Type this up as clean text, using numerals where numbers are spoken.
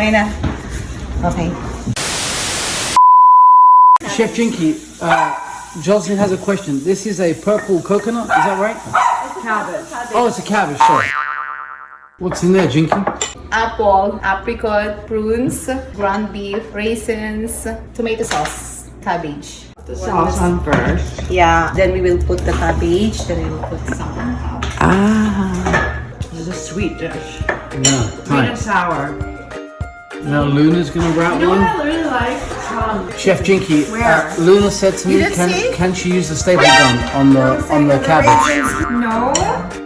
Okay na. Okay. Chef Jinky, Jocelyn has a question. This is a purple coconut, is that right? Cabbage. Oh, it's a cabbage, sorry. What's in there, Jinky? Apple, apricot, prunes, ground beef, raisins, tomato sauce, cabbage. The sauce on first. Yeah, then we will put the cabbage, then we will put some. This is a sweet dish. Yeah. Sweet and sour. Now Luna's gonna wrap You know one. what I really like? Chef Jinky, Where? Luna said to me, didn't see? can she use the staple gun on the cabbage? No.